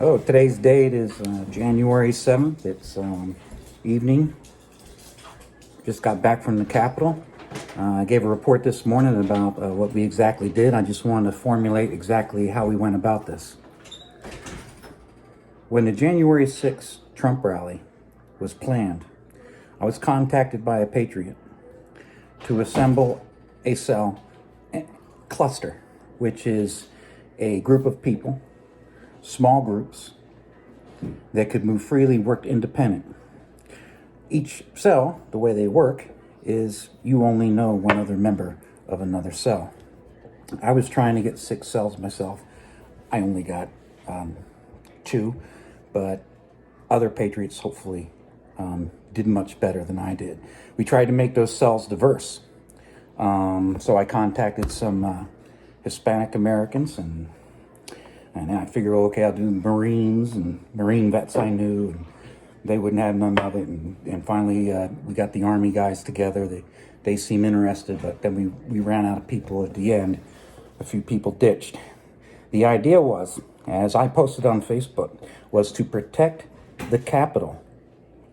Oh, today's date is January 7th. It's evening. Just got back from the Capitol. I gave a report this morning about what we exactly did. I just wanted to formulate exactly how we went about this. When the January 6th Trump rally was planned, I was contacted by a patriot to assemble a cell cluster, which is a group of people, small groups, that could move freely, work independent. Each cell, the way they work, is you only know one other member of another cell. I was trying to get 6 cells myself. I only got 2, but other patriots hopefully did much better than I did. We tried to make those cells diverse. So I contacted some Hispanic Americans, and I figured, okay, I'll do Marines and Marine vets I knew, and they wouldn't have none of it. And finally, we got the Army guys together. They seemed interested, but then we ran out of people at the end. A few people ditched. The idea was, as I posted on Facebook, was to protect the Capitol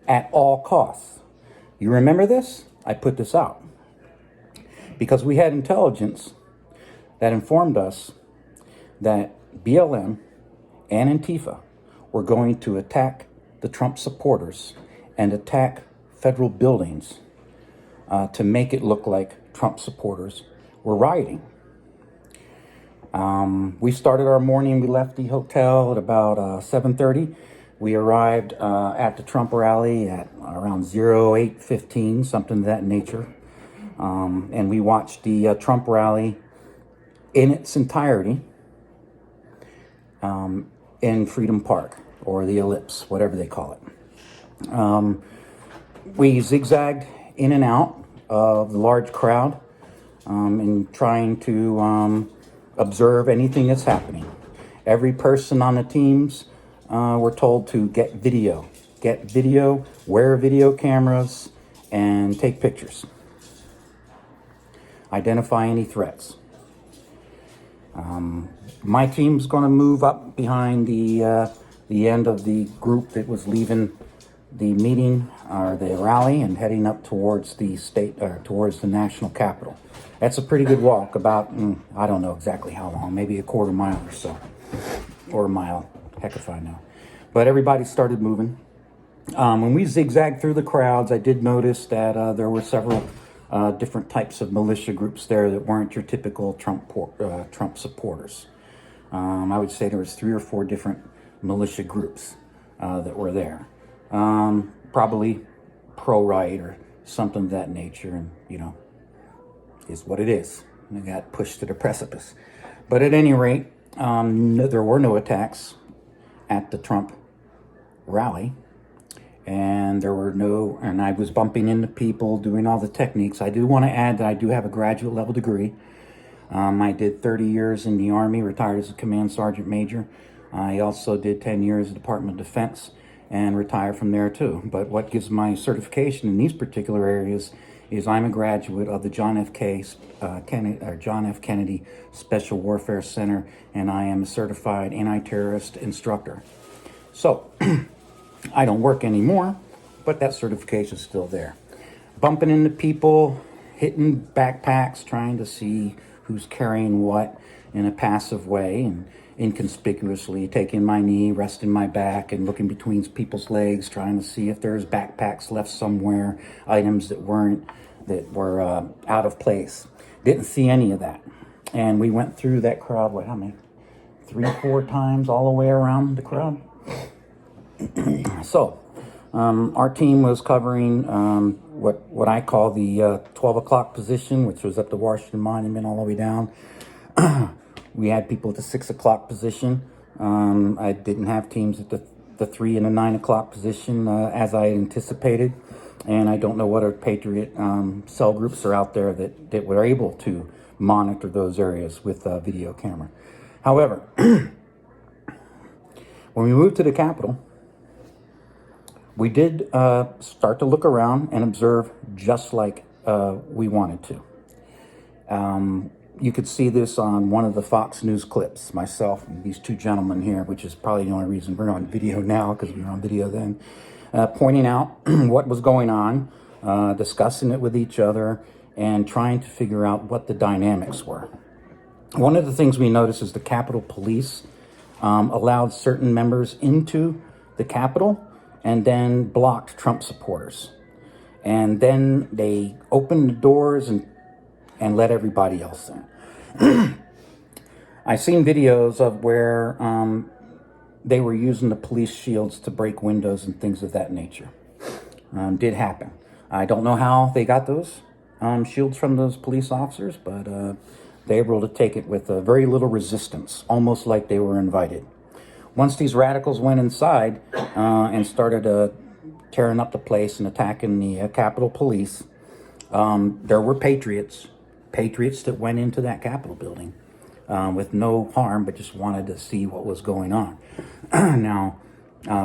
at all costs. You remember this? I put this out because we had intelligence that informed us that BLM and Antifa were going to attack the Trump supporters and attack federal buildings to make it look like Trump supporters were rioting. We started our morning. We left the hotel at about 7:30. We arrived at the Trump rally at around 08:15, something of that nature. And we watched the Trump rally in its entirety in Freedom Park, or the Ellipse, whatever they call it. We zigzagged in and out of the large crowd and trying to observe anything that's happening. Every person on the teams were told to get video, wear video cameras, and take pictures. Identify any threats. My team's going to move up behind the end of the group that was leaving the meeting or the rally and heading up towards the towards the national Capitol. That's a pretty good walk, about I don't know exactly how long, maybe a quarter mile or so, or a mile. Heck if I know. But everybody started moving. When we zigzagged through the crowds, I did notice that there were several different types of militia groups there that weren't your typical Trump supporters. I would say there was 3 or 4 different militia groups that were there. Probably pro-right or something of that nature, and is what it is. And they got pushed to the precipice. But at any rate, there were no attacks at the Trump rally. And I was bumping into people, doing all the techniques. I do want to add that I do have a graduate level degree. I did 30 years in the Army, retired as a command sergeant major. I also did 10 years in the Department of Defense and retired from there too. But what gives my certification in these particular areas is I'm a graduate of the John F. Kennedy Special Warfare Center, and I am a certified anti-terrorist instructor. So I don't work anymore, but that certification is still there. Bumping into people, hitting backpacks, trying to see who's carrying what in a passive way, and inconspicuously taking my knee, resting my back, and looking between people's legs, trying to see if there's backpacks left somewhere, items that were out of place. Didn't see any of that. And we went through that crowd, how many? 3 or 4 times all the way around the crowd. So, our team was covering what I call the 12 o'clock position, which was up the Washington Monument all the way down. We had people at the 6 o'clock position. I didn't have teams at the 3 and the 9 o'clock position as I anticipated. And I don't know what other Patriot cell groups are out there that were able to monitor those areas with video camera. However, when we moved to the Capitol, we did start to look around and observe just like we wanted to. You could see this on one of the Fox News clips, myself and these two gentlemen here, which is probably the only reason we're on video now, because we were on video then, pointing out what was going on, discussing it with each other, and trying to figure out what the dynamics were. One of the things we noticed is the Capitol Police allowed certain members into the Capitol and then blocked Trump supporters. And then they opened the doors and let everybody else in. I've seen videos of where they were using the police shields to break windows and things of that nature. Did happen. I don't know how they got those shields from those police officers, but they were able to take it with very little resistance, almost like they were invited. Once these radicals went inside and started tearing up the place and attacking the Capitol Police, there were patriots that went into that Capitol building with no harm, but just wanted to see what was going on. Now,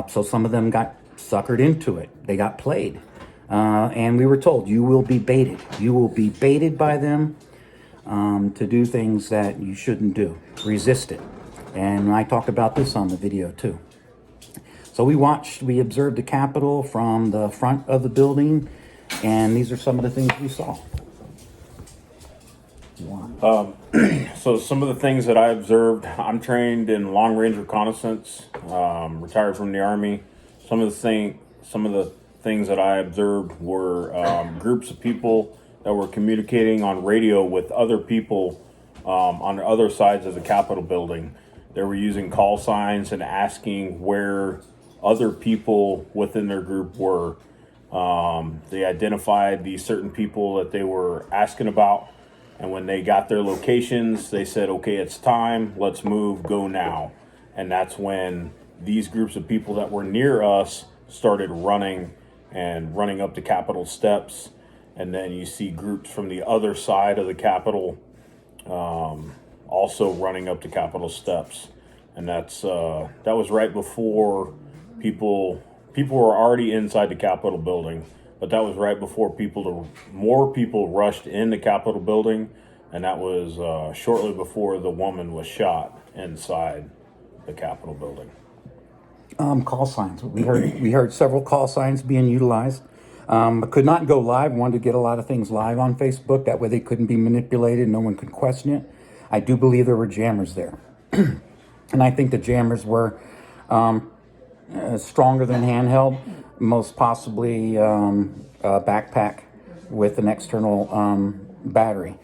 so some of them got suckered into it. They got played. And we were told, you will be baited. You will be baited by them to do things that you shouldn't do. Resist it. And I talked about this on the video too. So we observed the Capitol from the front of the building, and these are some of the things we saw. So some of the things that I observed, I'm trained in long-range reconnaissance, retired from the Army. Some of the things that I observed were groups of people that were communicating on radio with other people on the other sides of the Capitol building. They were using call signs and asking where other people within their group were. They identified these certain people that they were asking about. And when they got their locations, they said, okay, it's time, let's move, go now. And that's when these groups of people that were near us started running up the Capitol steps. And then you see groups from the other side of the Capitol also running up the Capitol steps. And that was right before people were already inside the Capitol building. But that was right before more people rushed in the Capitol building, and that was shortly before the woman was shot inside the Capitol building. Call signs. We heard several call signs being utilized. But could not go live. Wanted to get a lot of things live on Facebook. That way they couldn't be manipulated. No one could question it. I do believe there were jammers there. And I think the jammers were stronger than handheld. Most possibly a backpack with an external battery,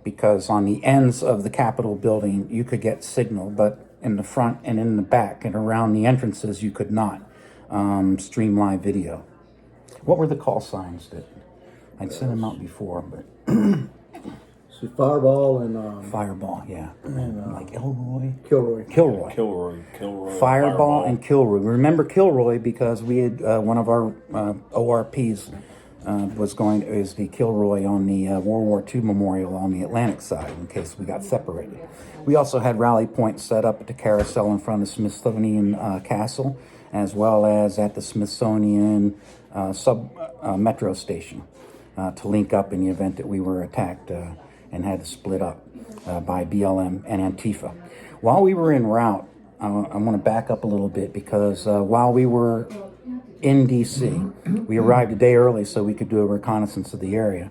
because on the ends of the Capitol building you could get signal, but in the front and in the back and around the entrances you could not stream live video. What were the call signs that I'd sent them out before? But Fireball and Fireball, yeah, and like Kilroy. Kilroy. Fireball and Kilroy. We remember Kilroy because we had one of our ORPs is the Kilroy on the World War II memorial on the Atlantic side in case we got separated. We also had rally points set up at the carousel in front of the Smithsonian Castle, as well as at the Smithsonian metro station to link up in the event that we were attacked and had to split up by BLM and Antifa. While we were en route, I want to back up a little bit because while we were in D.C., we arrived a day early so we could do a reconnaissance of the area.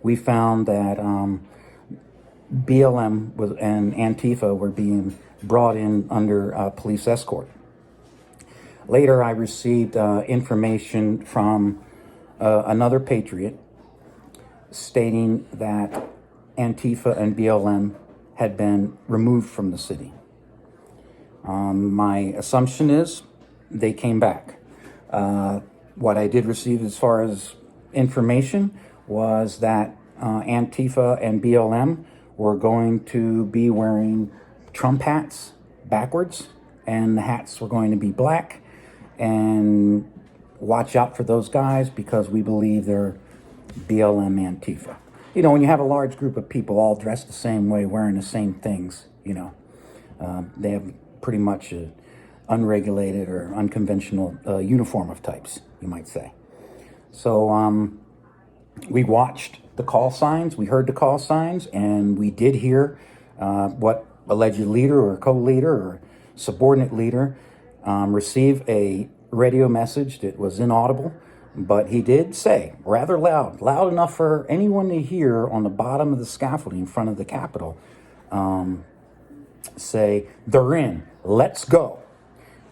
We found that BLM and Antifa were being brought in under police escort. Later, I received information from another patriot stating that Antifa and BLM had been removed from the city. My assumption is they came back. What I did receive as far as information was that Antifa and BLM were going to be wearing Trump hats backwards, and the hats were going to be black. And watch out for those guys because we believe they're BLM Antifa. You know, when you have a large group of people all dressed the same way, wearing the same things, they have pretty much an unregulated or unconventional uniform of types, you might say. So we watched the call signs. We heard the call signs, and we did hear what alleged leader or co-leader or subordinate leader receive a radio message that was inaudible, but he did say rather loud enough for anyone to hear on the bottom of the scaffolding in front of the Capitol, say, "They're in, let's go."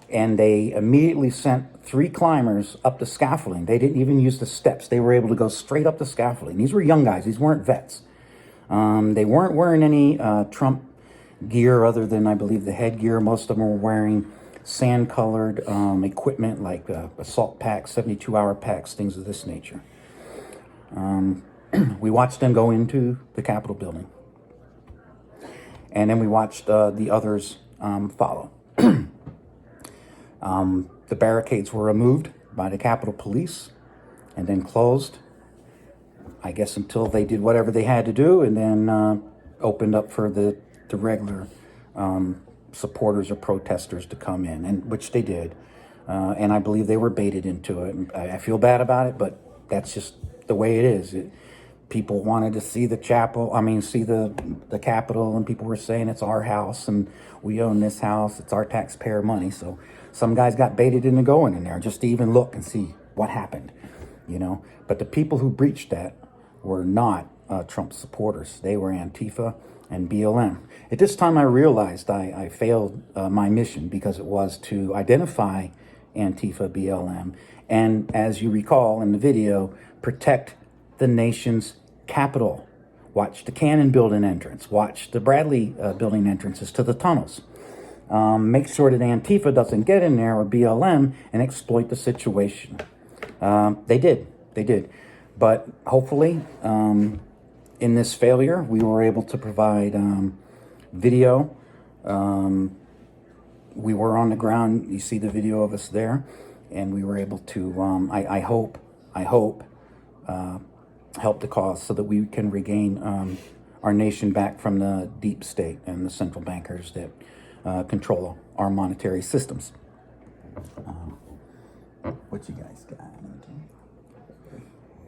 And they immediately sent 3 climbers up the scaffolding. They didn't even use the steps. They were able to go straight up the scaffolding. These were young guys. These weren't vets. They weren't wearing any Trump gear other than, I believe, the headgear. Most of them were wearing sand-colored equipment like assault packs, 72-hour packs, things of this nature. We watched them go into the Capitol building. And then we watched the others follow. The barricades were removed by the Capitol Police and then closed, I guess, until they did whatever they had to do, and then opened up for the regular supporters or protesters to come in, and which they did. And I believe they were baited into it. And I feel bad about it, but that's just the way it is. People wanted to see the see the Capitol, and people were saying it's our house and we own this house. It's our taxpayer money. So some guys got baited into going in there just to even look and see what happened, But the people who breached that were not Trump supporters. They were Antifa and BLM. At this time, I realized I failed my mission, because it was to identify Antifa, BLM, and, as you recall in the video, protect the nation's capital. Watch the Cannon building entrance. Watch the Bradley building entrances to the tunnels. Make sure that Antifa doesn't get in there, or BLM, and exploit the situation. They did. But hopefully, in this failure, we were able to provide video. We were on the ground. You see the video of us there, and we were able to, I hope, help the cause so that we can regain our nation back from the deep state and the central bankers that control our monetary systems. What you guys got?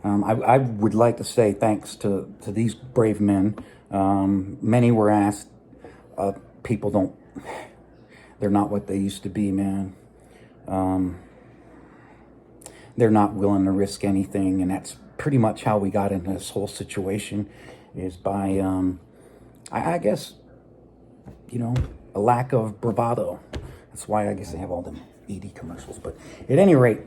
I would like to say thanks to these brave men. Many were asked. People they're not what they used to be, man. They're not willing to risk anything, and that's pretty much how we got into this whole situation, is by, I guess, a lack of bravado. That's why I guess they have all the ED commercials. But at any rate,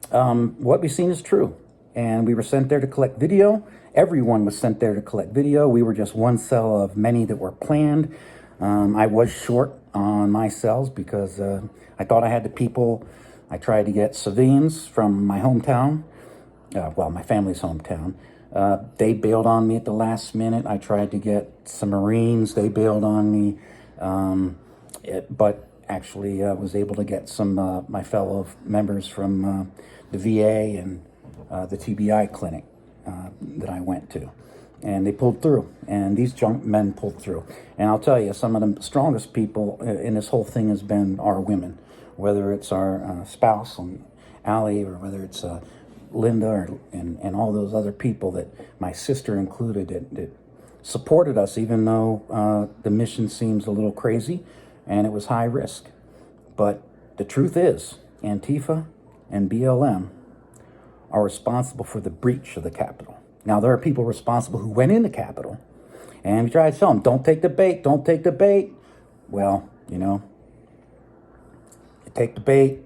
what we've seen is true. And we were sent there to collect video. Everyone was sent there to collect video. We were just one cell of many that were planned. I was short on my cells because I thought I had the people. I tried to get civilians from my hometown, my family's hometown. They bailed on me at the last minute. I tried to get some Marines. They bailed on me. But actually was able to get some my fellow members from the VA and the TBI clinic that I went to. And they pulled through, and these junk men pulled through. And I'll tell you, some of the strongest people in this whole thing has been our women, whether it's our spouse, Allie, or whether it's Linda, and all those other people, that my sister included, that supported us, even though the mission seems a little crazy and it was high risk. But the truth is, Antifa and BLM are responsible for the breach of the Capitol. Now, there are people responsible who went in the Capitol, and we tried to tell them, don't take the bait, don't take the bait. Well, you take the bait,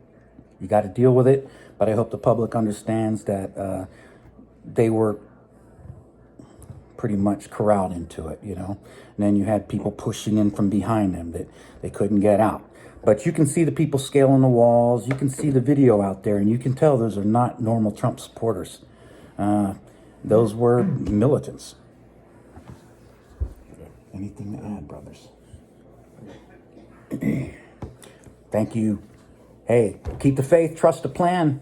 you got to deal with it. But I hope the public understands that they were pretty much corralled into it, And then you had people pushing in from behind them that they couldn't get out. But you can see the people scaling the walls. You can see the video out there, and you can tell those are not normal Trump supporters. Those were militants. Anything to add, brothers? Thank you. Hey, keep the faith, trust the plan.